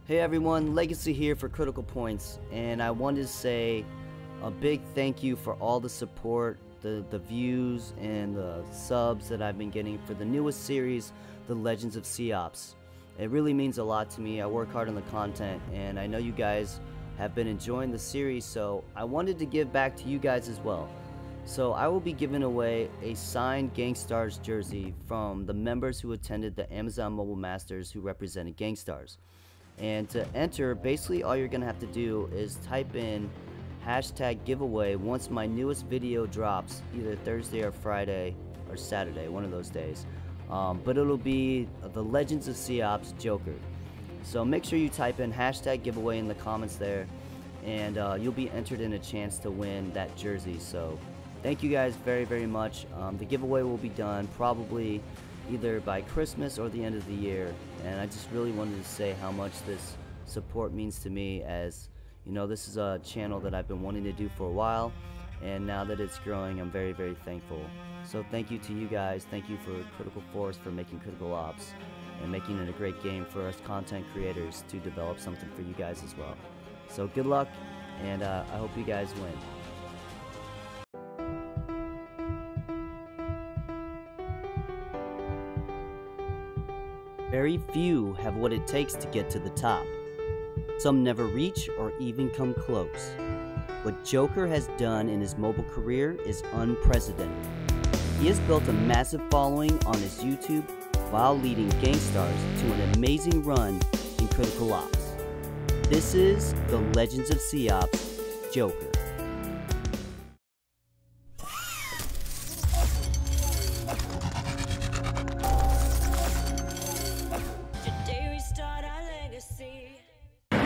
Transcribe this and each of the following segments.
Hey everyone, Legacy here for Critical Points, and I wanted to say a big thank you for all the support, the views, and the subs that I've been getting for the newest series, The Legends of Seops. It really means a lot to me. I work hard on the content, and I know you guys have been enjoying the series, so I wanted to give back to you guys as well. So I will be giving away a signed Gangstars jersey from the members who attended the Amazon Mobile Masters who represented Gangstars. And to enter, basically all you're gonna have to do is type in hashtag giveaway once my newest video drops, either Thursday or Friday or Saturday, one of those days. But it'll be the Legends of Seops Joker. So make sure you type in hashtag giveaway in the comments there, and you'll be entered in a chance to win that jersey. So thank you guys very, very much. The giveaway will be done probably either by Christmas or the end of the year, and I just really wanted to say how much this support means to me, as you know, this is a channel that I've been wanting to do for a while, and now that it's growing, I'm very, very thankful. So thank you to you guys. Thank you for Critical Force for making Critical Ops and making it a great game for us content creators to develop something for you guys as well. So good luck, and I hope you guys win. Very few have what it takes to get to the top. Some never reach or even come close. What Joker has done in his mobile career is unprecedented. He has built a massive following on his YouTube while leading Gangstars to an amazing run in Critical Ops. This is the Legends of Seops Joker.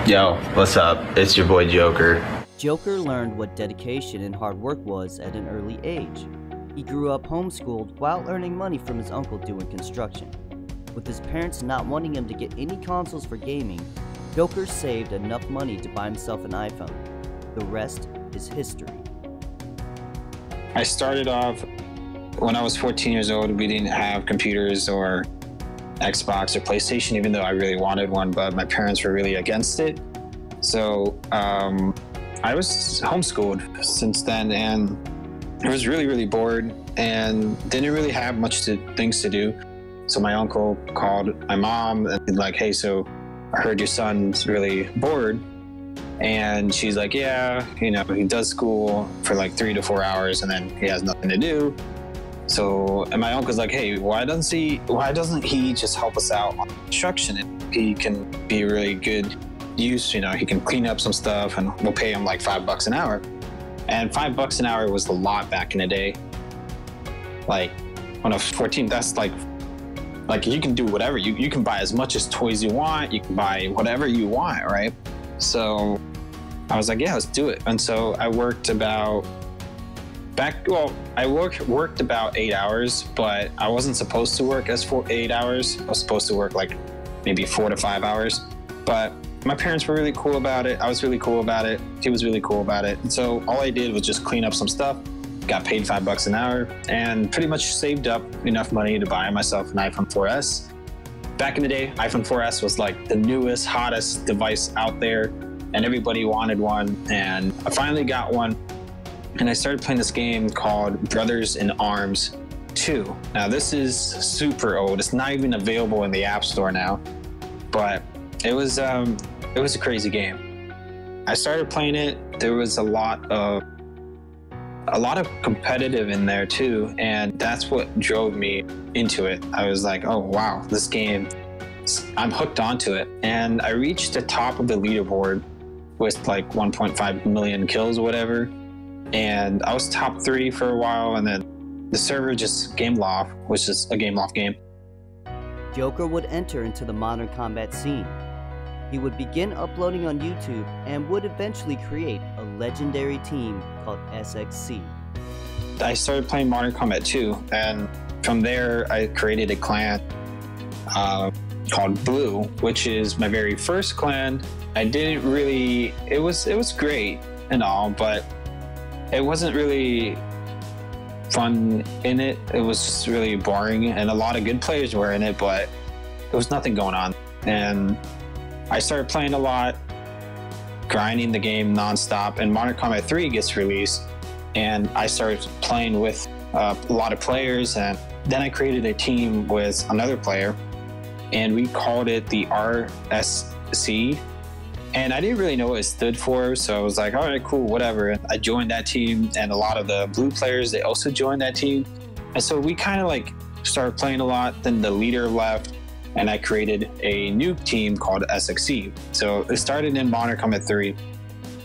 Yo, what's up? It's your boy Joker. Joker learned what dedication and hard work was at an early age. He grew up homeschooled while earning money from his uncle doing construction. With his parents not wanting him to get any consoles for gaming, Joker saved enough money to buy himself an iPhone. The rest is history. I started off when I was 14 years old. We didn't have computers or Xbox or PlayStation, even though I really wanted one, but my parents were really against it. So I was homeschooled since then, and I was really, really bored and didn't really have things to do. So my uncle called my mom and like, hey, so I heard your son's really bored. And she's like, yeah, you know, he does school for like 3 to 4 hours and then he has nothing to do. So, and my uncle's like, hey, why doesn't he just help us out on construction? And he can be really good use, you know, he can clean up some stuff and we'll pay him like $5 an hour. And $5 an hour was a lot back in the day. Like when I was 14, that's like you can do whatever. You can buy as much as toys you want. You can buy whatever you want, right? So I was like, yeah, let's do it. And so I worked about I worked about 8 hours, but I wasn't supposed to work as 8 hours. I was supposed to work like maybe 4 to 5 hours. But my parents were really cool about it. I was really cool about it. He was really cool about it. And so all I did was just clean up some stuff, got paid $5 an hour, and pretty much saved up enough money to buy myself an iPhone 4S. Back in the day, iPhone 4S was like the newest, hottest device out there, and everybody wanted one. And I finally got one. And I started playing this game called Brothers in Arms 2. Now this is super old. It's not even available in the App Store now, but it was a crazy game. I started playing it. There was a lot of competitive in there too, and that's what drove me into it. I was like, oh wow, this game, I'm hooked onto it. And I reached the top of the leaderboard with like 1.5 million kills or whatever. And I was top 3 for a while, and then the server just game loft, which is a game loft game. Joker would enter into the modern combat scene. He would begin uploading on YouTube and would eventually create a legendary team called SXC. I started playing Modern Combat 2, and from there I created a clan called Blue, which is my very first clan. I didn't really, it was great and all, but it wasn't really fun in it. It was just really boring, and a lot of good players were in it, but there was nothing going on. And I started playing a lot, grinding the game nonstop, and Modern Combat 3 gets released, and I started playing with a lot of players, and then I created a team with another player, and we called it the RSC. And I didn't really know what it stood for, so I was like, all right, cool, whatever. And I joined that team, and a lot of the blue players, they also joined that team. And so we kind of like started playing a lot. Then the leader left, and I created a new team called SXC. So it started in Modern Combat 3,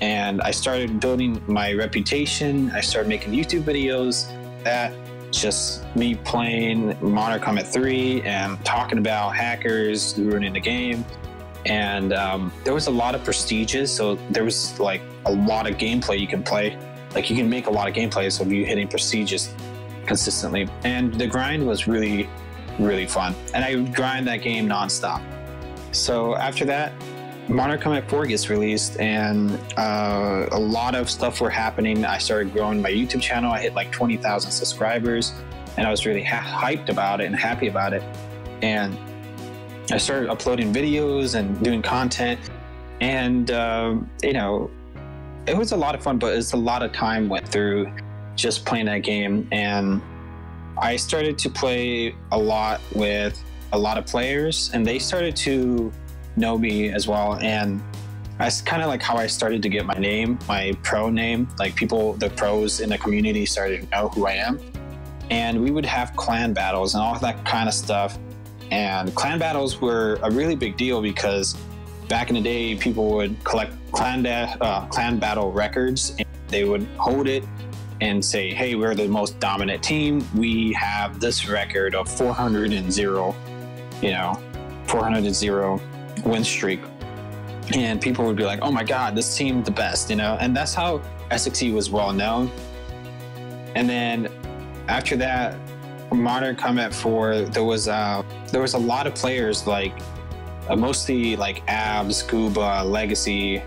and I started building my reputation. I started making YouTube videos. That just me playing Modern Combat 3 and talking about hackers ruining the game. And there was a lot of prestiges, so there was like a lot of gameplay you can play. Like you can make a lot of gameplays of you hitting prestiges consistently. And the grind was really, really fun. And I grind that game nonstop. So after that, Modern Combat 4 gets released, and a lot of stuff were happening. I started growing my YouTube channel. I hit like 20,000 subscribers, and I was really hyped about it and happy about it. And I started uploading videos and doing content, and you know, it was a lot of fun, but it's a lot of time went through just playing that game. And I started to play a lot with a lot of players, and they started to know me as well. And that's kind of like how I started to get my name, my pro name. Like people, the pros in the community started to know who I am. And we would have clan battles and all that kind of stuff. And clan battles were a really big deal because back in the day, people would collect clan battle records, and they would hold it and say, hey, we're the most dominant team. We have this record of 400-0, you know, 400-0 win streak. And people would be like, oh my God, this team the best, you know? And that's how SXE was well known. And then after that, Modern Combat 4, there was a lot of players like mostly like Abs, Scuba, Legacy,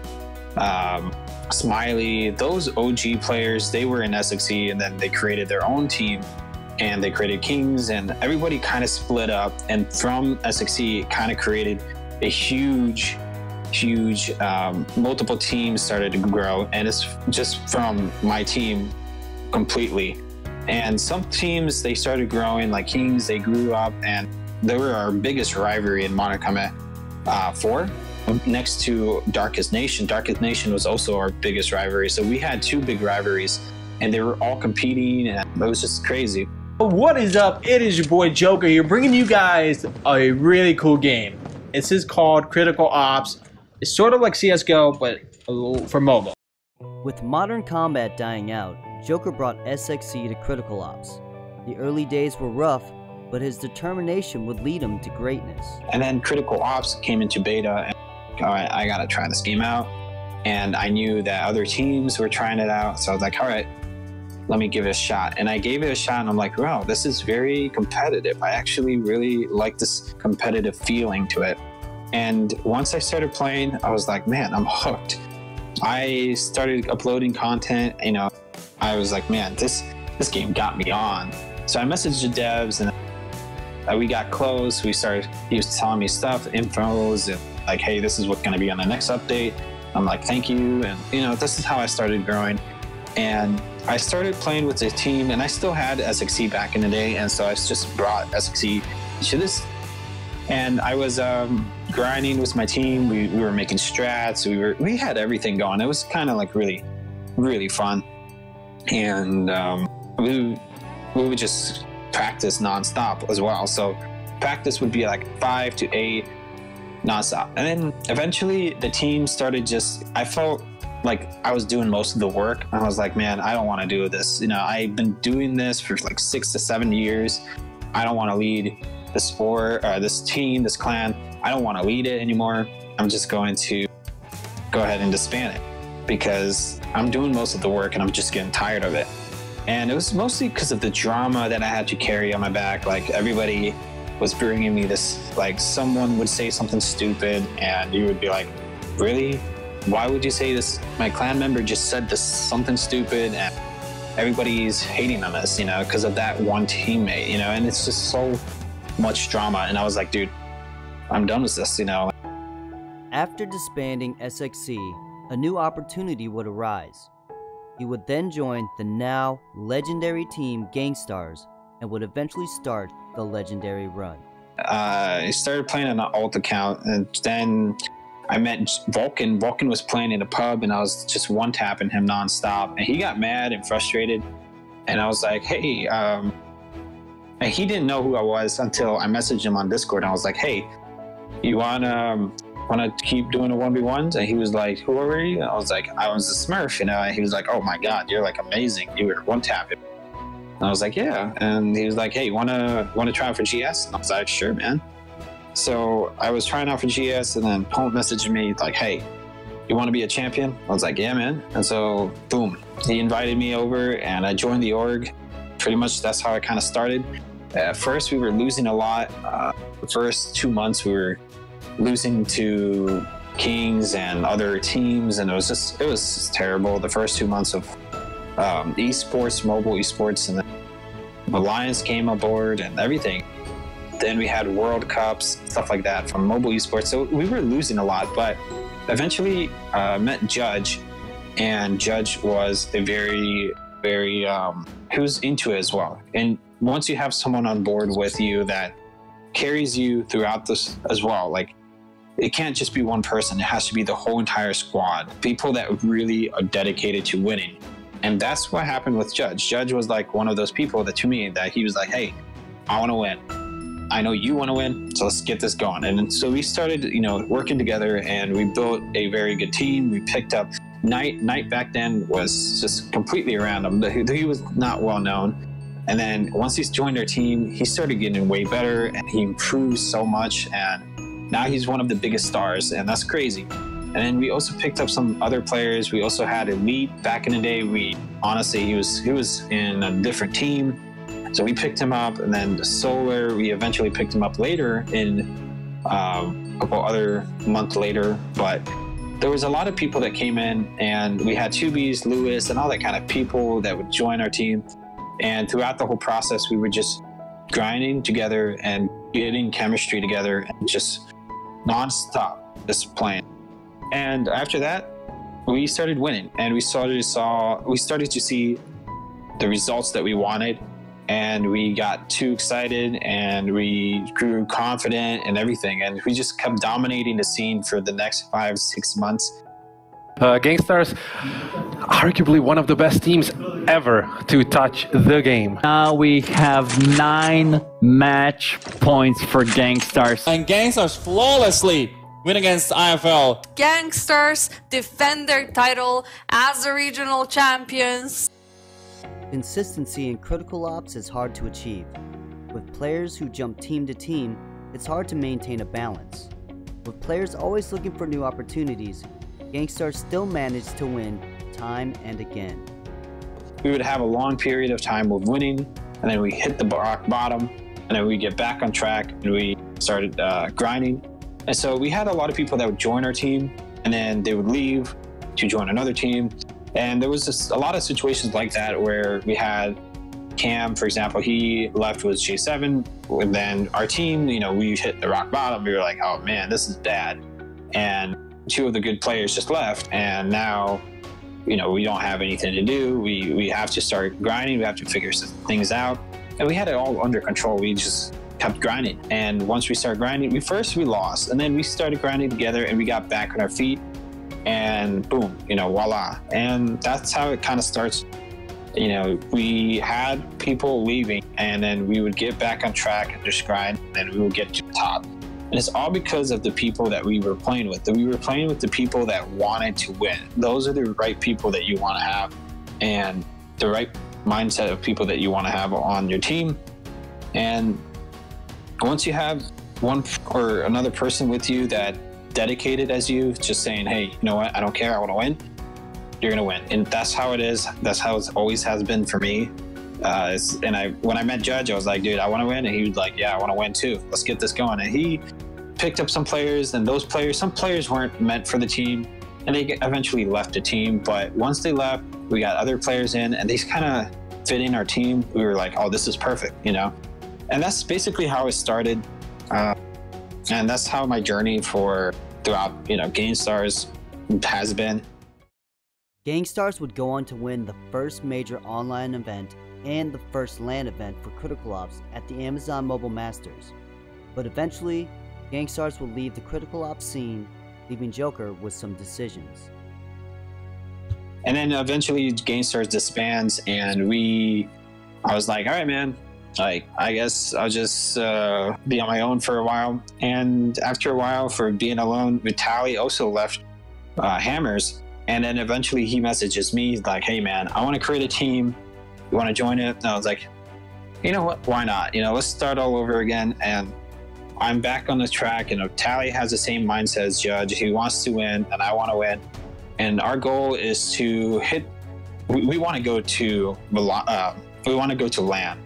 Smiley. Those OG players, they were in SXE, and then they created their own team, and they created Kings, and everybody kind of split up. And from SXE, it kind of created a huge multiple teams started to grow, and it's just from my team completely. And some teams, they started growing, like Kings, they grew up, and they were our biggest rivalry in Modern Combat 4, next to Darkest Nation. Darkest Nation was also our biggest rivalry. So we had two big rivalries, and they were all competing, and it was just crazy. What is up? It is your boy Joker here, bringing you guys a really cool game. This is called Critical Ops. It's sort of like CSGO, but for mobile. With Modern Combat dying out, Joker brought SXE to Critical Ops. The early days were rough, but his determination would lead him to greatness. And then Critical Ops came into beta, and all right, I gotta try this game out. And I knew that other teams were trying it out, so I was like, all right, let me give it a shot. And I gave it a shot, and I'm like, wow, this is very competitive. I actually really like this competitive feeling to it. And once I started playing, I was like, man, I'm hooked. I started uploading content, you know, I was like, man, this game got me on. So I messaged the devs, and we got close. He was telling me stuff, infos, and like, hey, this is what's gonna be on the next update. I'm like, thank you. And you know, this is how I started growing. And I started playing with the team, and I still had SXE back in the day. And so I just brought SXE to this. And I was grinding with my team. We were making strats. We had everything going. It was kind of like really, really fun. And we would just practice nonstop as well. So practice would be like 5 to 8 nonstop. And then eventually the team started I felt like I was doing most of the work. I was like, man, I don't want to do this. You know, I've been doing this for like 6 to 7 years. I don't want to lead the sport, this team, this clan. I don't want to lead it anymore. I'm just going to go ahead and disband it because I'm doing most of the work and I'm just getting tired of it. And it was mostly because of the drama that I had to carry on my back. Like everybody was bringing me this, like someone would say something stupid and you would be like, really? Why would you say this? My clan member just said this something stupid, and everybody's hating on us, you know, because of that one teammate, you know, and it's just so much drama. And I was like, dude, I'm done with this, you know. After disbanding SXC, a new opportunity would arise. He would then join the now legendary team Gangstars and would eventually start the legendary run. I started playing on an alt account, and then I met Vulcan. Vulcan was playing in a pub, and I was just one-tapping him nonstop, and he got mad and frustrated, and I was like, hey, and he didn't know who I was until I messaged him on Discord, and I was like, hey, you want to keep doing the 1v1s? And he was like, who are you? And I was like, I was a Smurf, you know. And he was like, oh my god, you're like amazing, you were one-tapping. And I was like, yeah. And he was like, hey, want to try out for GS? And I was like, sure, man. So I was trying out for GS, and then Pone messaged me like, hey, you want to be a champion? I was like, yeah, man. And so boom, he invited me over, and I joined the org. Pretty much that's how I kind of started. At first we were losing a lot. The first 2 months we were losing to Kings and other teams, and it was just terrible. The first 2 months of esports, mobile esports, and then Alliance came aboard and everything. Then we had World Cups, stuff like that from mobile esports. So we were losing a lot, but eventually met Judge, and Judge was a very he was into it as well. And once you have someone on board with you that carries you throughout this as well, like, it can't just be one person. It has to be the whole entire squad. People that really are dedicated to winning. And that's what happened with Judge. Judge was like one of those people that, to me, that he was like, hey, I want to win. I know you want to win, so let's get this going. And so we started, working together, and we built a very good team. We picked up Knight back then was just completely random. He was not well known. And then once he's joined our team, he started getting way better, and he improved so much. And now he's one of the biggest stars, and that's crazy. And then we also picked up some other players. We also had Elite back in the day. He was in a different team, so we picked him up. And then Solar, we eventually picked him up later in a couple other months later. But there was a lot of people that came in, and we had 2Bs, Lewis, and all that kind of people that would join our team. And throughout the whole process, we were just grinding together and getting chemistry together and just nonstop just playing. And after that, we started winning, and we started to see the results that we wanted, and we got too excited, and we grew confident and everything, and we just kept dominating the scene for the next 5-6 months. Gangstars, arguably one of the best teams ever to touch the game. Now we have 9 match points for Gangstars. And Gangstars flawlessly win against IFL. Gangstars defend their title as the regional champions. Consistency in critical ops is hard to achieve. With players who jump team to team, it's hard to maintain a balance. With players always looking for new opportunities, Gangstars still manage to win time and again. We would have a long period of time of winning, and then we hit the rock bottom, and then we get back on track, and we started grinding. And so we had a lot of people that would join our team, and then they would leave to join another team. And there was just a lot of situations like that where we had Cam, for example, he left with J7, and then our team, we hit the rock bottom. We were like, oh man, this is bad. And 2 of the good players just left, and now, we don't have anything to do. We have to start grinding. We have to figure some things out. And we had it all under control. We just kept grinding. And once we started grinding, we lost, and then we started grinding together, and we got back on our feet, and boom, voila. And that's how it kind of starts. We had people leaving, and then we would get back on track and just grind, and then we would get to the top. And it's all because of the people that we were playing with. We were playing with the people that wanted to win. Those are the right people that you want to have, and the right mindset of people that you want to have on your team. And once you have one or another person with you that dedicated as you, just saying, hey, you know what, I don't care, I want to win, you're gonna win. And that's how it is. That's how it always has been for me. When I met Judge, I was like, dude, I want to win. And he was like, yeah, I want to win too. Let's get this going. And he picked up some players, and some players weren't meant for the team, and they eventually left the team. But once they left, we got other players in, and they kind of fit in our team. We were like, oh, this is perfect, And that's basically how it started. And that's how my journey for throughout, GameStars has been. GameStars would go on to win the first major online event and the first LAN event for Critical Ops at the Amazon Mobile Masters. But eventually, GameStars will leave the Critical Ops scene, leaving Joker with some decisions. And then eventually GameStars disbands, and I was like, all right, man, like, I guess I'll just be on my own for a while. And after a while, for being alone, Vitaly also left Hammers. And then eventually he messages me like, hey, man, I want to create a team. You want to join it? And I was like, you know what? Why not? Let's start all over again. And I'm back on the track, and Vitaly has the same mindset as Judge. He wants to win, and I want to win. And our goal is to hit. We want to go to LAN,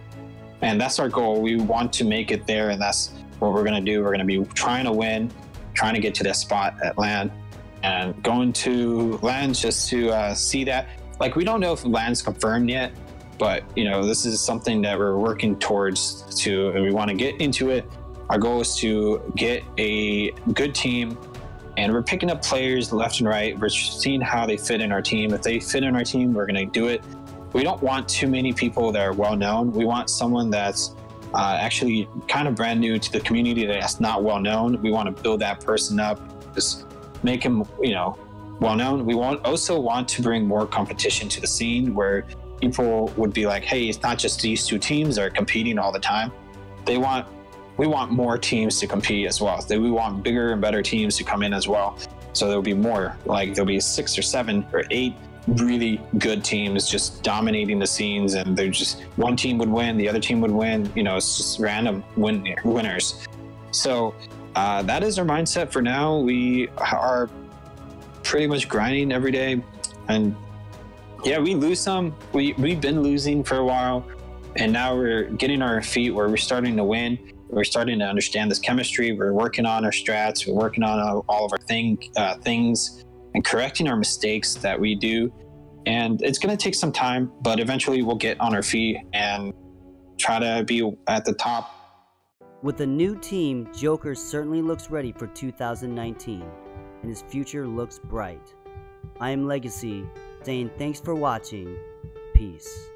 and that's our goal. We want to make it there, and that's what we're gonna do. We're gonna be trying to win, trying to get to that spot at LAN, and going to LAN just to see that. Like, we don't know if LAN's confirmed yet, but this is something that we're working towards and we want to get into it. Our goal is to get a good team, and we're picking up players left and right. We're seeing how they fit in our team. If they fit in our team, we're going to do it. We don't want too many people that are well known. We want someone that's actually kind of brand new to the community, that's not well known. We want to build that person up, just make him, well known. We also want to bring more competition to the scene, where people would be like, hey, it's not just these two teams that are competing all the time. We want more teams to compete as well. We want bigger and better teams to come in as well. So there'll be more, like there'll be 6 or 7 or 8 really good teams just dominating the scenes, and they're just, one team would win, the other team would win. It's just random winners. So that is our mindset for now. We are pretty much grinding every day, and yeah, we lose some. We've been losing for a while, and now we're getting our feet where we're starting to win. We're starting to understand this chemistry. We're working on our strats. We're working on all of our things and correcting our mistakes that we do. And it's going to take some time, but eventually we'll get on our feet and try to be at the top. With a new team, Joker certainly looks ready for 2019, and his future looks bright. I am Legacy, saying thanks for watching. Peace.